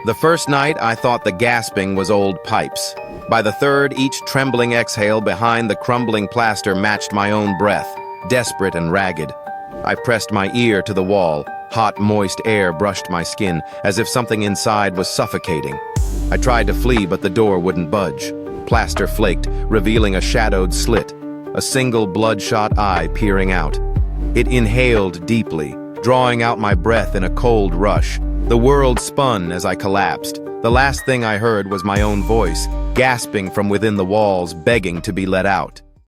The first night, I thought the gasping was old pipes. By the third, each trembling exhale behind the crumbling plaster matched my own breath, desperate and ragged. I pressed my ear to the wall. Hot, moist air brushed my skin, as if something inside was suffocating. I tried to flee, but the door wouldn't budge. Plaster flaked, revealing a shadowed slit, a single bloodshot eye peering out. It inhaled deeply, drawing out my breath in a cold rush. The world spun as I collapsed. The last thing I heard was my own voice, gasping from within the walls, begging to be let out.